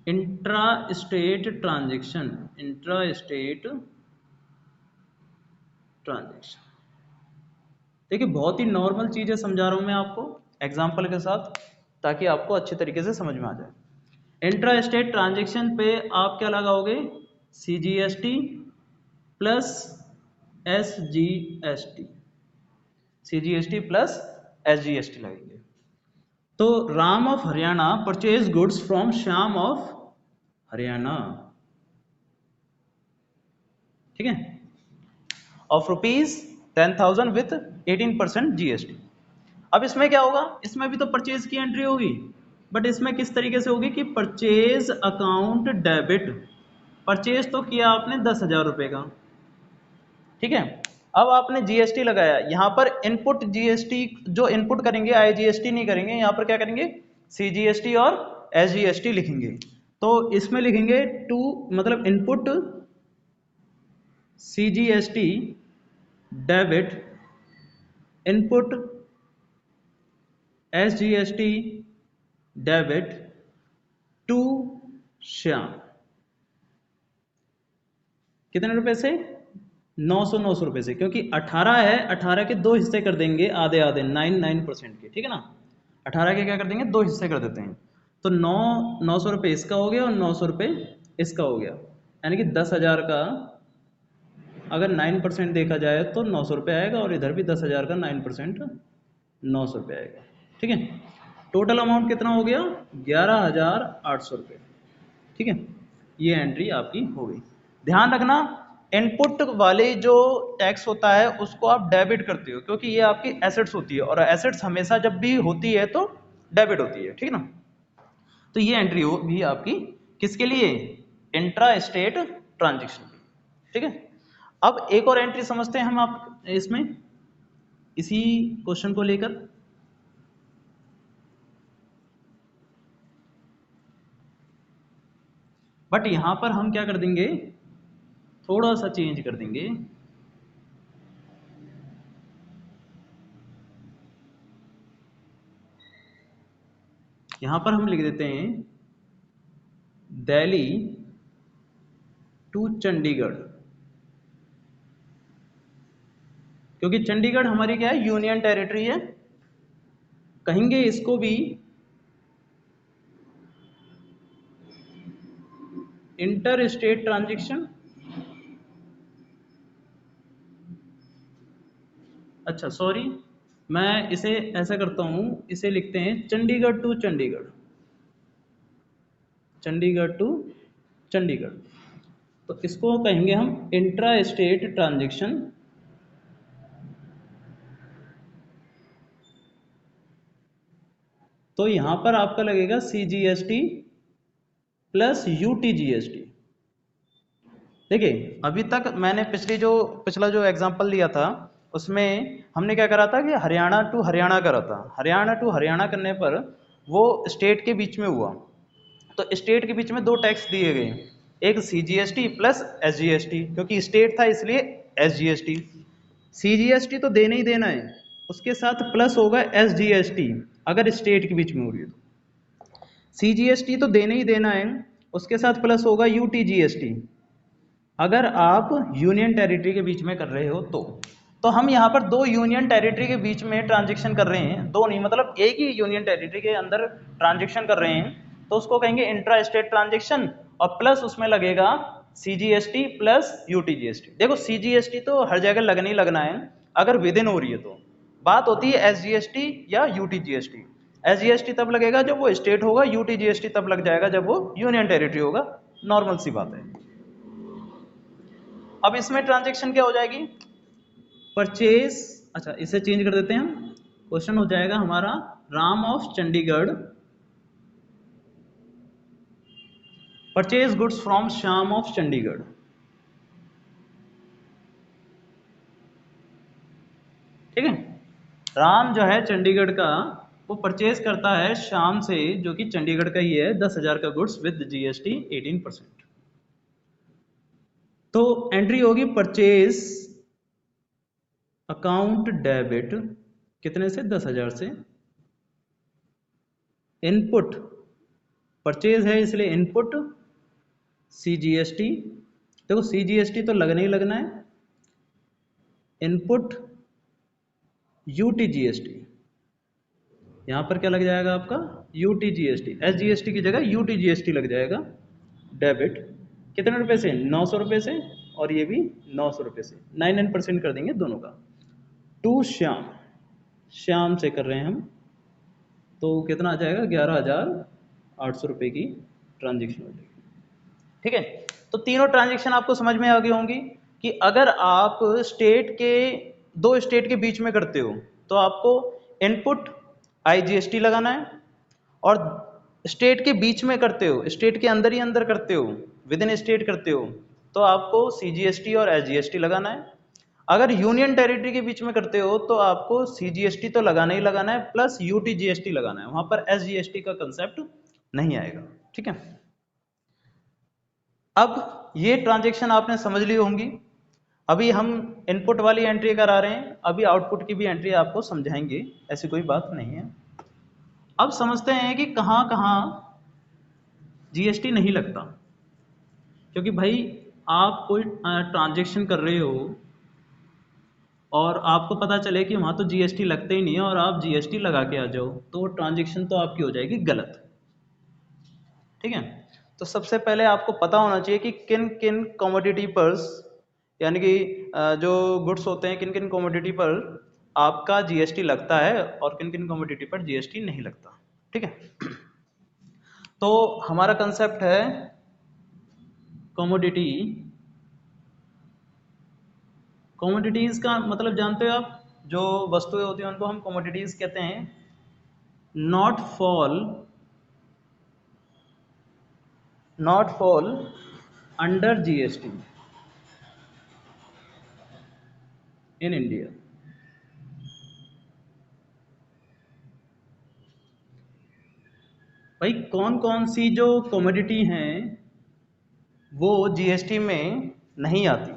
Intra state transaction, intra state transaction. देखिए बहुत ही नॉर्मल चीजें समझा रहा हूं मैं आपको एग्जांपल के साथ, ताकि आपको अच्छे तरीके से समझ में आ जाए। इंट्रा स्टेट ट्रांजेक्शन पे आप क्या लगाओगे? CGST plus SGST, CGST plus SGST लगेंगे। तो Ram of Haryana purchase goods from Shyam of Haryana, ठीक है, ऑफ ₹10,000 विथ 18% जीएसटी। अब इसमें क्या होगा? इसमें भी तो परचेज की एंट्री होगी, बट इसमें किस तरीके से होगी कि परचेज अकाउंट डेबिट, परचेज तो किया आपने 10,000 रुपए का, ठीक है। अब आपने जीएसटी लगाया, यहां पर इनपुट जीएसटी जो इनपुट करेंगे आईजीएसटी नहीं करेंगे, यहां पर क्या करेंगे सीजीएसटी और एसजीएसटी लिखेंगे। तो इसमें लिखेंगे टू मतलब input CGST debit input SGST debit to Shyam. कितने रुपए से? 900 रुपए से, क्योंकि 18 है, 18 के दो हिस्से कर देंगे आधे आधे 9% के, ठीक है ना। 18 के क्या कर देंगे? दो हिस्से कर देते हैं। तो 900 रुपये इसका हो गया और 900 रुपये इसका हो गया, यानी कि 10,000 का अगर 9% देखा जाए तो 900 रुपये आएगा, और इधर भी 10,000 का 9% 900 रुपये आएगा, ठीक है। टोटल अमाउंट कितना हो गया? 11,800 रुपये, ठीक है। ये एंट्री आपकी हो गई। ध्यान रखना इनपुट वाले जो टैक्स होता है उसको आप डेबिट करते हो, क्योंकि ये आपकी एसेट्स होती है, और एसेट्स हमेशा जब भी होती है तो डेबिट होती है, ठीक है ना। तो ये एंट्री होगी आपकी किसके लिए? इंट्रा स्टेट ट्रांजेक्शन, ठीक है। अब एक और एंट्री समझते हैं हम आप इसमें, इसी क्वेश्चन को लेकर। बट यहां पर हम क्या कर देंगे, थोड़ा सा चेंज कर देंगे। यहां पर हम लिख देते हैं दिल्ली टू चंडीगढ़, क्योंकि चंडीगढ़ हमारी क्या है? यूनियन टेरिटरी है। कहेंगे इसको भी इंटर स्टेट ट्रांजेक्शन। अच्छा सॉरी, मैं इसे ऐसा करता हूं, इसे लिखते हैं चंडीगढ़ टू चंडीगढ़, चंडीगढ़ टू चंडीगढ़। तो इसको कहेंगे हम इंट्रा स्टेट ट्रांजेक्शन। तो यहां पर आपका लगेगा सीजीएसटी प्लस यूटीजीएसटी। देखिए अभी तक मैंने पिछला जो एग्जांपल दिया था उसमें हमने क्या करा था कि हरियाणा टू हरियाणा करा था। हरियाणा टू हरियाणा करने पर वो स्टेट के बीच में हुआ, तो स्टेट के बीच में दो टैक्स दिए गए, एक सीजीएसटी प्लस एसजीएसटी, क्योंकि स्टेट था इसलिए एसजीएसटी। सीजीएसटी तो देना ही देना है, उसके साथ प्लस होगा एसजीएसटी अगर स्टेट के बीच में हो रही है तो। सीजीएसटी तो देना ही देना है, उसके साथ प्लस होगा यूटीजीएसटी अगर आप यूनियन टेरिटरी के बीच में कर रहे हो तो हम यहाँ पर दो यूनियन टेरिटरी के बीच में ट्रांजेक्शन कर रहे हैं, दो नहीं मतलब एक ही यूनियन टेरिटरी के अंदर ट्रांजेक्शन कर रहे हैं। तो उसको कहेंगे इंट्रा स्टेट ट्रांजेक्शन, और प्लस उसमें लगेगा CGST प्लस UTGST। देखो CGST तो हर जगह लगना ही लगना है अगर विद इन हो रही है, तो बात होती है SGST या UTGST। SGST तब लगेगा जब वो स्टेट होगा, UTGST तब लग जाएगा जब वो यूनियन टेरिटरी होगा, नॉर्मल सी बात है। अब इसमें ट्रांजेक्शन क्या हो जाएगी, परचेज, अच्छा इसे चेंज कर देते हैं हम, क्वेश्चन हो जाएगा हमारा Ram of Chandigarh purchase goods from Shyam of Chandigarh. ठीक है, राम जो है चंडीगढ़ का, वो परचेज करता है श्याम से जो कि चंडीगढ़ का ही है 10,000 का गुड्स विद GST 18%। तो एंट्री होगी परचेज अकाउंट डेबिट कितने से, 10,000 से। इनपुट परचेज है इसलिए इनपुट CGST, देखो CGST तो लगना ही लगना है, इनपुट UTGST, यहां पर क्या लग जाएगा आपका UTGST, SGST की जगह UTGST लग जाएगा। डेबिट कितने रुपए से, 900 रुपए से, और ये भी 900 रुपए से, 99% कर देंगे दोनों का। टू श्याम, श्याम से कर रहे हैं हम, तो कितना आ जाएगा 11,800 रुपए की ट्रांजेक्शन हो जाएगी। ठीक है, तो तीनों ट्रांजेक्शन आपको समझ में आ गई होंगी कि अगर आप स्टेट के, दो स्टेट के बीच में करते हो तो आपको इनपुट IGST लगाना है, और स्टेट के बीच में करते हो, स्टेट के अंदर ही अंदर करते हो, विद इन स्टेट करते हो, तो आपको CGST और SGST लगाना है। अगर यूनियन टेरिटरी के बीच में करते हो तो आपको CGST तो लगाना ही लगाना है, प्लस UTGST लगाना है, वहां पर SGST का कंसेप्ट नहीं आएगा। ठीक है, अब ये ट्रांजेक्शन आपने समझ ली होंगी। अभी हम इनपुट वाली एंट्री करा रहे हैं, अभी आउटपुट की भी एंट्री आपको समझाएंगे, ऐसी कोई बात नहीं है। अब समझते हैं कि कहाँ कहाँ GST नहीं लगता, क्योंकि भाई आप कोई ट्रांजेक्शन कर रहे हो और आपको पता चले कि वहाँ तो GST लगते ही नहीं है और आप GST लगा के आ जाओ, तो ट्रांजेक्शन तो आपकी हो जाएगी गलत। ठीक है, तो सबसे पहले आपको पता होना चाहिए कि किन किन कमोडिटी पर, यानी कि जो गुड्स होते हैं, किन किन कमोडिटी पर आपका GST लगता है और किन किन कमोडिटी पर GST नहीं लगता। ठीक है, तो हमारा कंसेप्ट है कमोडिटी। कमोडिटीज का मतलब जानते हो आप, जो वस्तुएं होती हैं उनको हम कमोडिटीज कहते हैं। Not fall, not fall under GST in India. भाई कौन कौन सी जो कमोडिटी हैं वो GST में नहीं आती।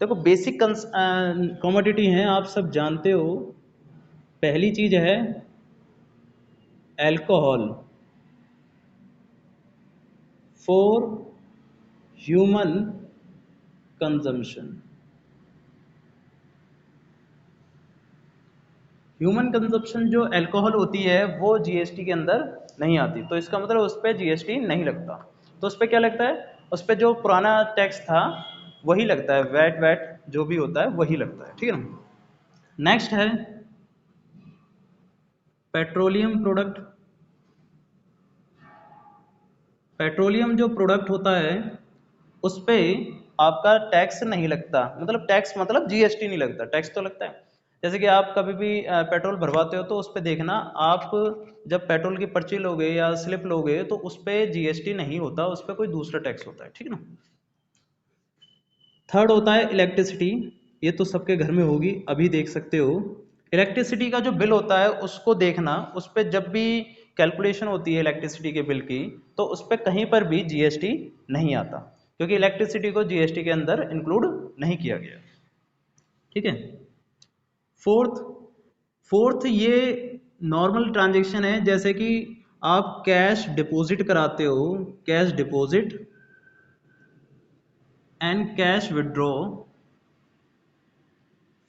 देखो बेसिक कमोडिटी हैं, आप सब जानते हो। पहली चीज है alcohol for human consumption. Human consumption जो अल्कोहल होती है वो GST के अंदर नहीं आती, तो इसका मतलब उस पर GST नहीं लगता। तो उस पर क्या लगता है, उस पर जो पुराना टैक्स था वही लगता है, वैट वैट जो भी होता है वही लगता है। ठीक है ना। नेक्स्ट है पेट्रोलियम प्रोडक्ट। पेट्रोलियम जो प्रोडक्ट होता है उस पे आपका टैक्स नहीं लगता, मतलब टैक्स मतलब GST नहीं लगता, टैक्स तो लगता है। जैसे कि आप कभी भी पेट्रोल भरवाते हो तो उस पे देखना, आप जब पेट्रोल की पर्ची लोगे या स्लिप लोगे तो उस पे GST नहीं होता, उस पे कोई दूसरा टैक्स होता है। ठीक है ना। थर्ड होता है इलेक्ट्रिसिटी, ये तो सबके घर में होगी, अभी देख सकते हो। इलेक्ट्रिसिटी का जो बिल होता है उसको देखना, उस पर जब भी कैलकुलेशन होती है इलेक्ट्रिसिटी के बिल की तो उस पर कहीं पर भी GST नहीं आता, क्योंकि इलेक्ट्रिसिटी को GST के अंदर इंक्लूड नहीं किया गया। ठीक है। फोर्थ, फोर्थ ये नॉर्मल ट्रांजेक्शन है, जैसे कि आप कैश डिपॉजिट कराते हो, cash deposit and cash withdraw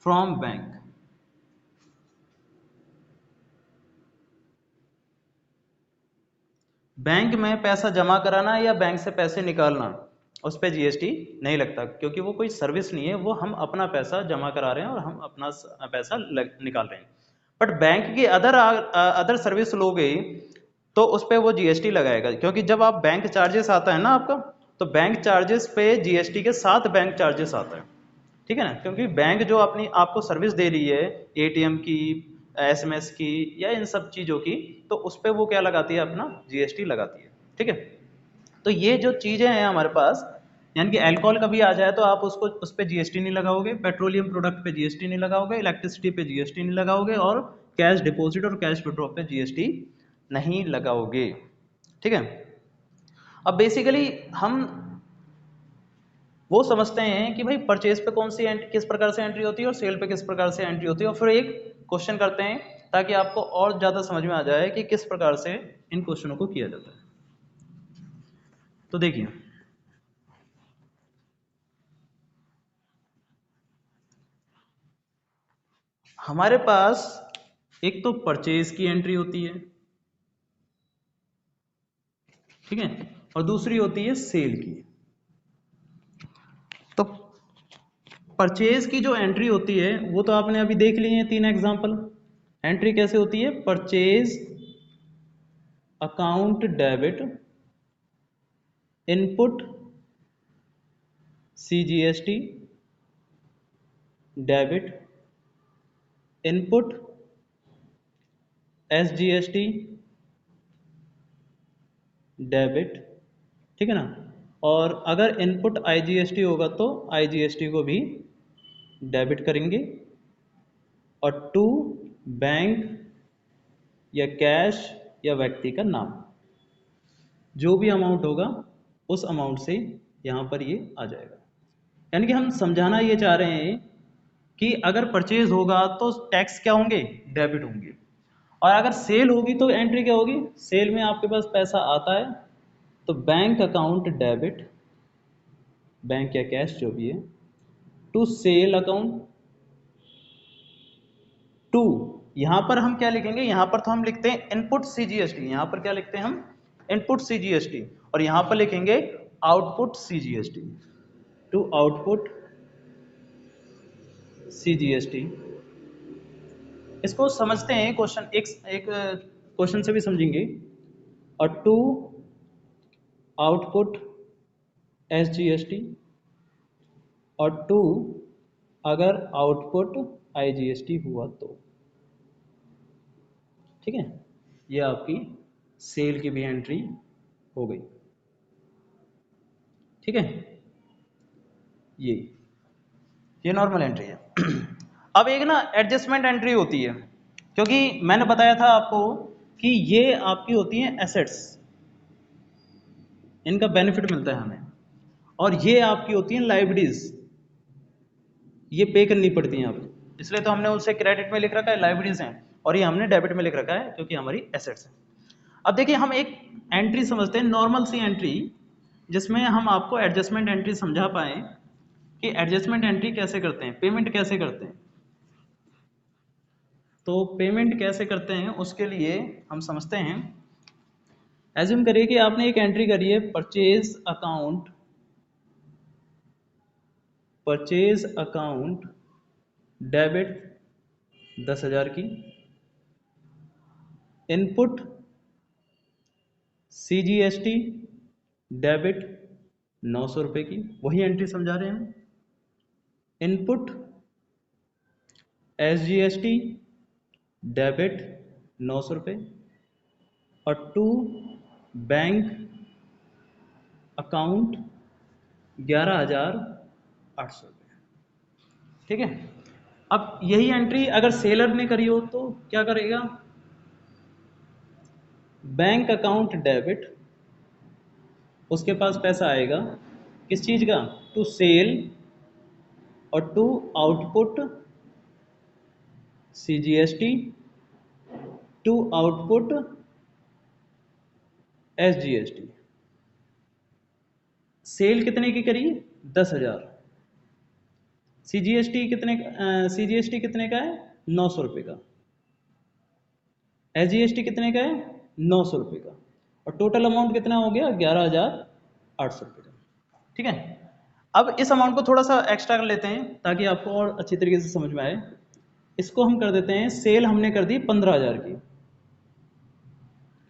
from bank. Bank में पैसा जमा कराना या बैंक से पैसे निकालना, उस पर जीएसटी नहीं लगता, क्योंकि वो कोई सर्विस नहीं है, वो हम अपना पैसा जमा करा रहे हैं और हम अपना पैसा निकाल रहे हैं। बट बैंक की अदर सर्विस लोगे तो उस पर वो जीएसटी लगाएगा, क्योंकि जब आप बैंक चार्जेस आता है ना आपका, तो बैंक चार्जेस पे जीएसटी के साथ बैंक चार्जेस आता है, ठीक है ना, क्योंकि बैंक जो अपनी आपको सर्विस दे रही है एटीएम की, एसएमएस की या इन सब चीज़ों की, तो उस पर वो क्या लगाती है, अपना जीएसटी लगाती है, ठीक है। तो ये जो चीज़ें हैं हमारे पास, यानी कि अल्कोहल कभी आ जाए तो आप उसको उस पर जीएसटी नहीं लगाओगे, पेट्रोलियम प्रोडक्ट पे जीएसटी नहीं लगाओगे, इलेक्ट्रिसिटी पे जीएसटी नहीं लगाओगे, और कैश डिपॉजिट और कैश विड्रॉ पे जीएसटी नहीं लगाओगे, ठीक है। अब बेसिकली हम वो समझते हैं कि भाई परचेज पे कौन सी किस प्रकार से एंट्री होती है और सेल पे किस प्रकार से एंट्री होती है, और फिर एक क्वेश्चन करते हैं ताकि आपको और ज़्यादा समझ में आ जाए कि किस प्रकार से इन क्वेश्चनों को किया जाता है। तो देखिए, हमारे पास एक तो परचेज की एंट्री होती है, ठीक है, और दूसरी होती है सेल की। तो परचेज की जो एंट्री होती है वो तो आपने अभी देख ली है, 3 एग्जांपल। एंट्री कैसे होती है, purchase account debit, input CGST debit, input SGST debit, ठीक है ना। और अगर इनपुट आईजीएसटी होगा तो आईजीएसटी को भी डेबिट करेंगे, और टू बैंक या कैश या व्यक्ति का नाम, जो भी अमाउंट होगा उस अमाउंट से यहाँ पर ये आ जाएगा। यानी कि हम समझाना ये चाह रहे हैं कि अगर परचेज होगा तो टैक्स क्या होंगे, डेबिट होंगे, और अगर सेल होगी तो एंट्री क्या होगी, सेल में आपके पास पैसा आता है तो बैंक अकाउंट डेबिट, बैंक या कैश जो भी है, टू सेल अकाउंट, टू, यहां पर हम क्या लिखेंगे, यहां पर तो हम लिखते हैं इनपुट सीजीएसटी, यहां पर क्या लिखते हैं हम, इनपुट सीजीएसटी, और यहां पर लिखेंगे output CGST, to output CGST. इसको समझते हैं क्वेश्चन, एक क्वेश्चन से भी समझेंगे, और टू आउटपुट एसजीएसटी, और टू अगर आउटपुट आईजीएसटी हुआ तो, ठीक है। ये आपकी सेल की भी एंट्री हो गई, ठीक है। ये नॉर्मल एंट्री है। अब एक ना एडजस्टमेंट एंट्री होती है, क्योंकि मैंने बताया था आपको कि ये आपकी होती हैं एसेट्स, इनका बेनिफिट मिलता है हमें, और ये आपकी होती हैं लाइबिलिटीज, ये पे करनी पड़ती हैं आपको, इसलिए तो हमने उसे क्रेडिट में लिख रखा है, लाइबिलिटीज हैं, और ये हमने डेबिट में लिख रखा है क्योंकि हमारी एसेट्स हैं। अब देखिए, हम एक एंट्री समझते हैं, नॉर्मल सी एंट्री, जिसमें हम आपको एडजस्टमेंट एंट्री समझा पाए कि एडजस्टमेंट एंट्री कैसे करते हैं, पेमेंट कैसे करते हैं। तो पेमेंट कैसे करते हैं उसके लिए हम समझते हैं, एज्यूम करिए कि आपने एक एंट्री करी है, परचेज अकाउंट डेबिट 10,000 की, इनपुट सीजीएसटी डेबिट 900 रुपये की, वही एंट्री समझा रहे हैं हम, इनपुट एसजीएसटी डेबिट 900 रुपये, और टू बैंक अकाउंट 11,800 रुपये, ठीक है। अब यही एंट्री अगर सेलर ने करी हो तो क्या करेगा, बैंक अकाउंट डेबिट, उसके पास पैसा आएगा किस चीज़ का, टू सेल, और to output CGST, to output SGST. Sale कितने की करी, 10,000, सीजीएसटी कितने का है, 900 रुपये का, एसजीएसटी कितने का है, 900 रुपये का, और टोटल अमाउंट कितना हो गया 11,800 रुपये। ठीक है, अब इस अमाउंट को थोड़ा सा एक्स्ट्रा कर लेते हैं ताकि आपको और अच्छी तरीके से समझ में आए। इसको हम कर देते हैं, सेल हमने कर दी 15,000 की,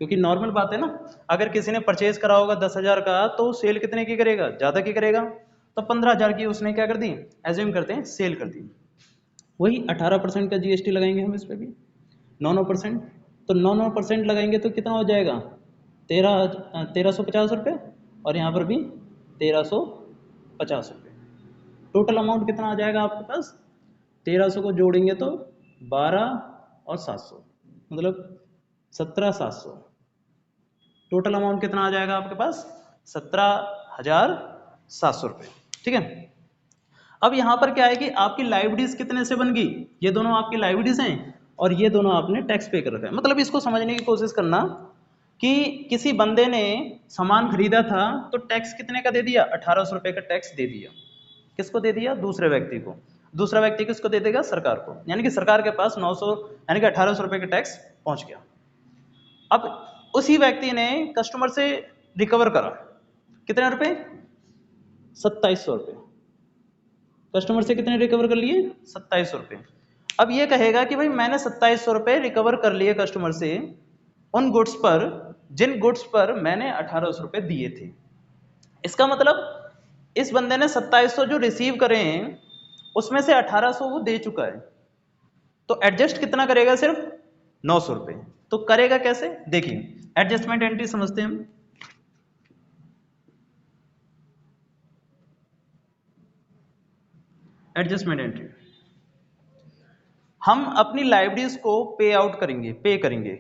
क्योंकि नॉर्मल बात है ना, अगर किसी ने परचेज करा होगा 10,000 का तो सेल कितने की करेगा, ज़्यादा की करेगा, तो 15,000 की उसने क्या कर दी, एज्यूम करते हैं सेल कर दी। वही 18% का जीएसटी लगाएंगे हम इस पर भी, 9%। तो 9% लगाएंगे तो कितना हो जाएगा 1350 रुपये, और यहाँ पर भी 1350 रुपये। टोटल अमाउंट कितना आ जाएगा आपके पास, 1300 को जोड़ेंगे तो 12 और 700, मतलब 17,700। टोटल अमाउंट कितना आ जाएगा आपके पास 17,700 रुपये। ठीक है, अब यहाँ पर क्या है कि आपकी लाइबिलिटीज कितने से बन गई, ये दोनों आपकी लाइबिलिटीज हैं और ये दोनों आपने टैक्स पे कर रखा है। मतलब इसको समझने की कोशिश करना कि किसी बंदे ने सामान खरीदा था तो टैक्स कितने का दे दिया, 1800 रुपये का टैक्स दे दिया। किसको दे दिया, दूसरे व्यक्ति को। दूसरा व्यक्ति किसको दे देगा, सरकार को। यानी कि सरकार के पास 900 यानी कि 1800 रुपये का टैक्स पहुंच गया। अब उसी व्यक्ति ने कस्टमर से रिकवर करा कितने रुपए, 2700 रुपये। कस्टमर से कितने रिकवर कर लिए, 2700 रुपये। अब ये कहेगा कि भाई मैंने 2700 रुपये रिकवर कर लिए कस्टमर से उन गुड्स पर जिन गुड्स पर मैंने 1800 रुपये दिए थे। इसका मतलब इस बंदे ने 2700 जो रिसीव करे हैं उसमें से 1800 वो दे चुका है, तो एडजस्ट कितना करेगा, सिर्फ 900 रुपये। तो करेगा कैसे, देखिए एडजस्टमेंट एंट्री समझते हैं हम। एडजस्टमेंट एंट्री, हम अपनी लाइबिलिटीज को पे आउट करेंगे, पे करेंगे।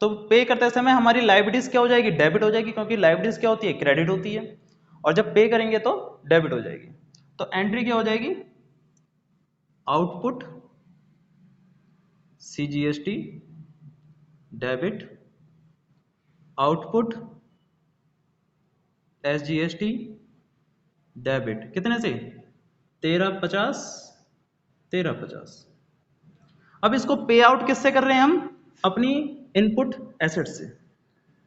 तो पे करते समय हमारी लाइबिलिटीज क्या हो जाएगी, डेबिट हो जाएगी, क्योंकि लाइबिलिटीज क्या होती है, क्रेडिट होती है, और जब पे करेंगे तो डेबिट हो जाएगी। तो एंट्री क्या हो जाएगी, output CGST debit, output SGST debit, कितने से 1350, 1350। अब इसको पे आउट किससे कर रहे हैं हम, अपनी इनपुट एसेट से।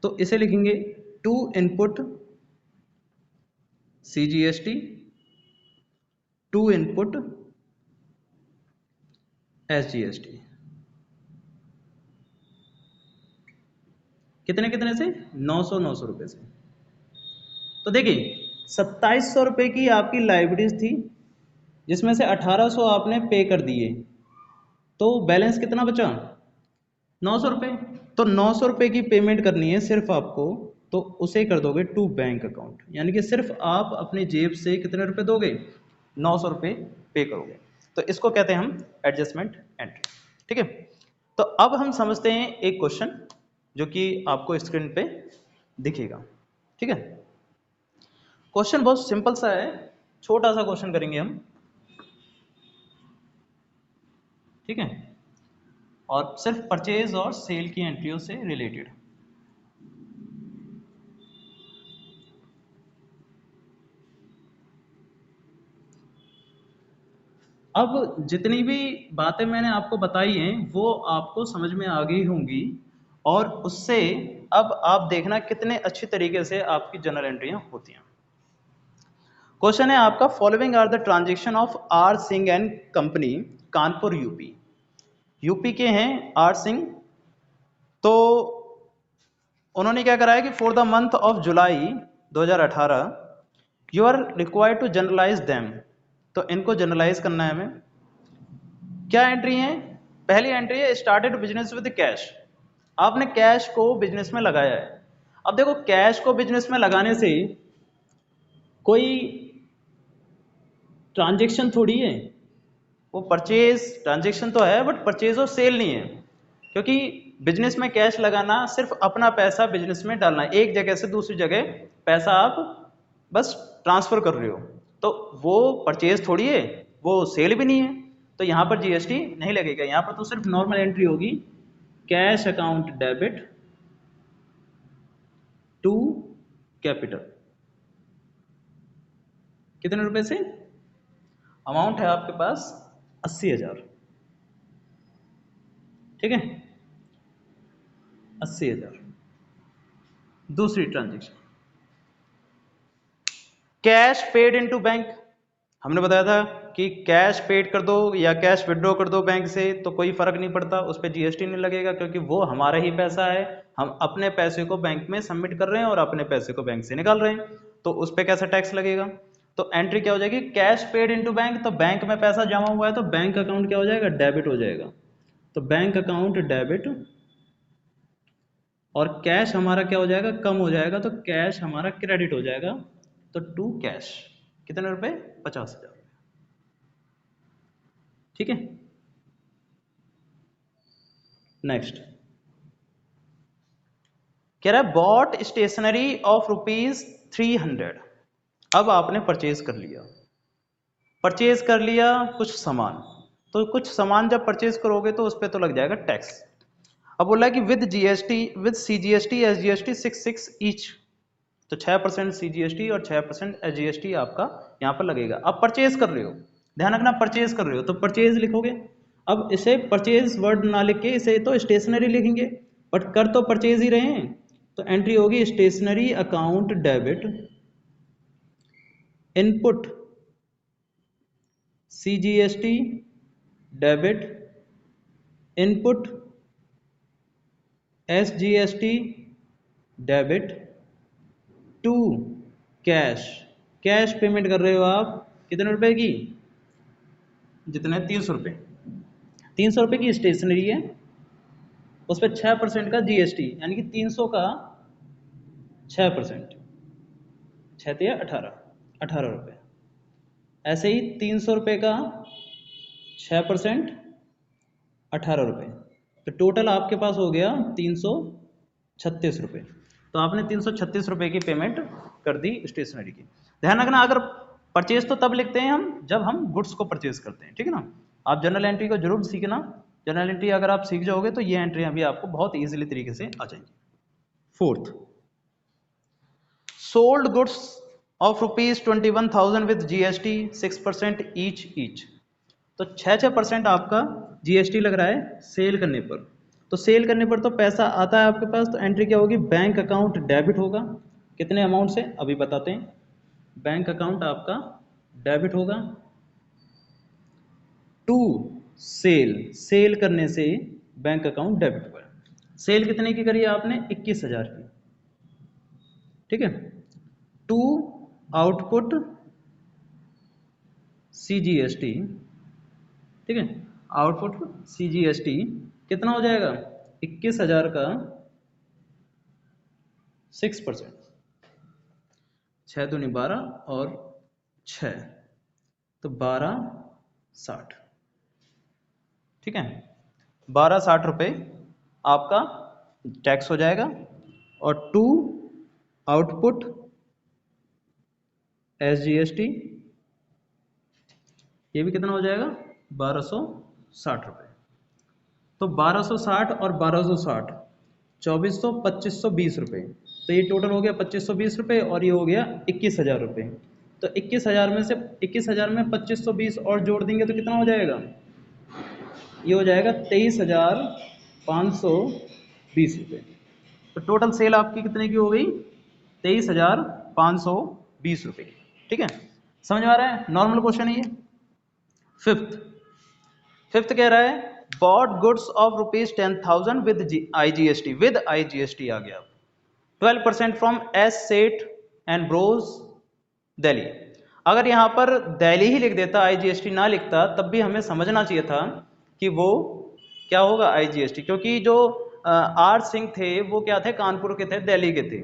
तो इसे लिखेंगे to input CGST, to input SGST. कितने कितने से, 900 रुपए से। तो देखिए 2700 रुपए की आपकी लाइबिलिटीज थी जिसमें से 1800 आपने पे कर दिए, तो बैलेंस कितना बचा, 900 रुपये। तो 900 रुपये की पेमेंट करनी है सिर्फ आपको, तो उसे कर दोगे टू बैंक अकाउंट, यानी कि सिर्फ आप अपनी जेब से कितने रुपए दोगे, 900 रुपये पे करोगे। तो इसको कहते हैं हम एडजस्टमेंट एंट्री। ठीक है, तो अब हम समझते हैं एक क्वेश्चन जो कि आपको स्क्रीन पे दिखेगा। ठीक है, क्वेश्चन बहुत सिंपल सा है, छोटा सा क्वेश्चन करेंगे हम। ठीक है, और सिर्फ परचेज और सेल की एंट्रियों से रिलेटेड। अब जितनी भी बातें मैंने आपको बताई हैं वो आपको समझ में आ गई होंगी, और उससे अब आप देखना कितने अच्छी तरीके से आपकी जर्नल एंट्रियां होती हैं। क्वेश्चन है आपका, following are the transaction of R Singh and company Kanpur UP. UP के हैं आर सिंह, तो उन्होंने क्या करा है कि for the month of July 2018 you are required to journalise them. तो इनको जनरलाइज करना है हमें। क्या एंट्री है, पहली एंट्री है स्टार्टेड बिजनेस विद कैश। आपने कैश को बिजनेस में लगाया है। अब देखो कैश को बिजनेस में लगाने से कोई ट्रांजेक्शन थोड़ी है, वो परचेज ट्रांजेक्शन तो है बट परचेज और सेल नहीं है, क्योंकि बिजनेस में कैश लगाना सिर्फ अपना पैसा बिजनेस में डालना है, एक जगह से दूसरी जगह पैसा आप बस ट्रांसफर कर रहे हो, तो वो परचेज थोड़ी है, वो सेल भी नहीं है। तो यहाँ पर जीएसटी नहीं लगेगा, यहाँ पर तो सिर्फ नॉर्मल एंट्री होगी, cash account debit to capital. कितने रुपए से, अमाउंट है आपके पास 80,000। ठीक है, 80,000। दूसरी transaction, cash paid into bank. हमने बताया था कि कैश पेड कर दो या कैश विड्रॉ कर दो बैंक से तो कोई फर्क नहीं पड़ता, उस पर जीएसटी नहीं लगेगा क्योंकि वो हमारा ही पैसा है, हम अपने पैसे को बैंक में सबमिट कर रहे हैं और अपने पैसे को बैंक से निकाल रहे हैं, तो उस पर कैसा टैक्स लगेगा। तो एंट्री क्या हो जाएगी, कैश पेड इनटू बैंक, तो बैंक में पैसा जमा हुआ है तो बैंक अकाउंट क्या हो जाएगा, डेबिट हो जाएगा, तो बैंक अकाउंट डेबिट, और कैश हमारा क्या हो जाएगा, कम हो जाएगा, तो कैश हमारा क्रेडिट हो जाएगा, तो टू कैश कितने रुपए, 50,000। ठीक है, नेक्स्ट कह रहा है बॉट स्टेशनरी ऑफ ₹300। अब आपने परचेज कर लिया, परचेज कर लिया कुछ सामान, तो कुछ सामान जब परचेज करोगे तो उस पर तो लग जाएगा टैक्स। अब बोला है कि with GST, with CGST SGST 6 each, तो 6% सीजीएसटी और 6% एसजीएसटी आपका यहाँ पर लगेगा। अब परचेज कर रहे हो, ध्यान रखना परचेज कर रहे हो तो परचेज लिखोगे। अब इसे परचेज वर्ड ना लिख के इसे तो स्टेशनरी लिखेंगे, बट कर तो परचेज ही रहे हैं, तो एंट्री होगी stationery account debit input CGST debit input SGST debit to cash. Cash payment कर रहे हो आप कितने रुपए की, जितने 300 रुपये, 300 रुपये की स्टेशनरी है, उस पर 6% का जीएसटी, यानी कि 300 का 6%, 6 या 18 रुपये। ऐसे ही 300 रुपये का 6%, 18 रुपये, तो टोटल आपके पास हो गया 336 रुपये। तो आपने 336 रुपये की पेमेंट कर दी स्टेशनरी की। ध्यान रखना अगर परचेज तो तब लिखते हैं हम जब हम गुड्स को परचेज करते हैं, ठीक है ना। आप जनरल एंट्री को जरूर सीखना, जनरल एंट्री अगर आप सीख जाओगे तो ये एंट्रियां भी आपको बहुत ईजिली तरीके से आ जाएंगी। Fourth, sold goods of ₹21,000 with GST 6% each. तो 6% आपका जीएसटी लग रहा है सेल करने पर, तो सेल करने पर तो पैसा आता है आपके पास, तो एंट्री क्या होगी, बैंक अकाउंट डेबिट होगा, कितने अमाउंट से अभी बताते हैं। बैंक अकाउंट आपका डेबिट होगा टू सेल, सेल करने से बैंक अकाउंट डेबिट हुआ। सेल कितने की करी है आपने, 21,000 की, ठीक है। टू आउटपुट सीजीएसटी, ठीक है, आउटपुट सीजीएसटी कितना हो जाएगा, 21,000 का 6%, 6 दूनी 12 और 6 तो 1260, ठीक है, 1260 रुपये आपका टैक्स हो जाएगा। और टू आउटपुट एसजीएसटी ये भी कितना हो जाएगा, 1260 रुपये। तो 1260 और 1260, 2400, 2520 रुपये, तो ये टोटल हो गया 2520 रुपये और ये हो गया 21,000 रुपये। तो 21,000 में से 21,000 में 2520 और जोड़ देंगे तो कितना हो जाएगा, ये हो जाएगा 23,520 रुपये। तो टोटल सेल आपकी कितने की हो गई, 23,520 रुपये की, ठीक है। समझ में आ रहा है, नॉर्मल क्वेश्चन है ये। फिफ्थ कह रहा है bought goods of ₹10,000 with IGST, with IGST आ गया 12% from S Seth and bros Delhi. अगर यहाँ पर दिल्ली ही लिख देता, आईजीएसटी ना लिखता, तब भी हमें समझना चाहिए था कि वो क्या होगा आईजीएसटी, क्योंकि जो आर सिंह थे वो क्या थे, कानपुर के थे, दिल्ली के थे।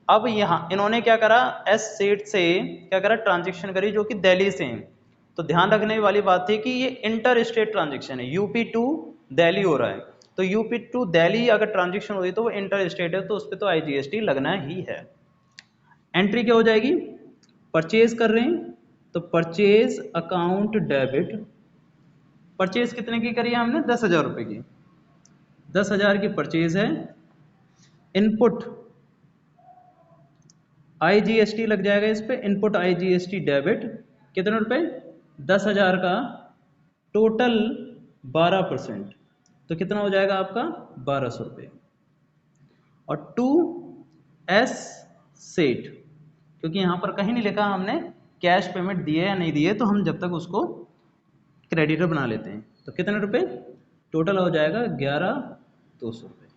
अब यहाँ इन्होंने क्या करा, एस सेट से क्या करा, ट्रांजेक्शन करी जो कि दिल्ली से हैं। तो ध्यान रखने वाली बात थी कि ये इंटर स्टेट ट्रांजेक्शन है, यूपी टू दिल्ली हो रहा है, तो यूपी टू दिल्ली अगर ट्रांजेक्शन होती तो वो इंटर स्टेट है, तो उस पर तो आईजीएसटी लगना ही है। एंट्री क्या हो जाएगी, परचेज कर रहे हैं तो परचेज अकाउंट डेबिट, परचेज कितने की करी है हमने, 10,000 रुपये की, 10,000 की परचेज है। इनपुट आईजीएसटी लग जाएगा इस पे, इनपुट आईजीएसटी डेबिट कितने रुपए, 10,000 का टोटल 12%, तो कितना हो जाएगा आपका 1,200 रुपये। और टू एस सेट, क्योंकि यहाँ पर कहीं नहीं लिखा हमने कैश पेमेंट दिए या नहीं दिए, तो हम जब तक उसको क्रेडिटर बना लेते हैं। तो कितने रुपए टोटल हो जाएगा? 11,200 रुपये।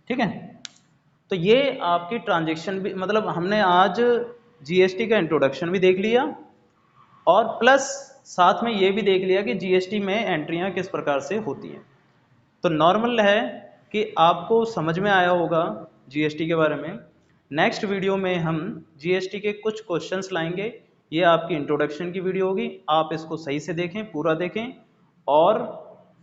ठीक है, तो ये आपकी ट्रांजेक्शन भी, मतलब हमने आज जीएसटी का इंट्रोडक्शन भी देख लिया और प्लस साथ में ये भी देख लिया कि जीएसटी में एंट्रियां किस प्रकार से होती हैं। तो नॉर्मल है कि आपको समझ में आया होगा जीएसटी के बारे में। नेक्स्ट वीडियो में हम जीएसटी के कुछ क्वेश्चंस लाएंगे। ये आपकी इंट्रोडक्शन की वीडियो होगी, आप इसको सही से देखें, पूरा देखें, और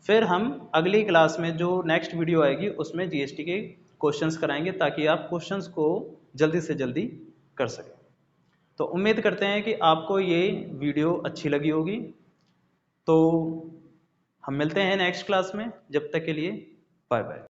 फिर हम अगली क्लास में जो नेक्स्ट वीडियो आएगी उसमें जीएसटी के क्वेश्चंस कराएंगे, ताकि आप क्वेश्चंस को जल्दी से जल्दी कर सकें। तो उम्मीद करते हैं कि आपको ये वीडियो अच्छी लगी होगी। तो हम मिलते हैं नेक्स्ट क्लास में, जब तक के लिए बाय बाय।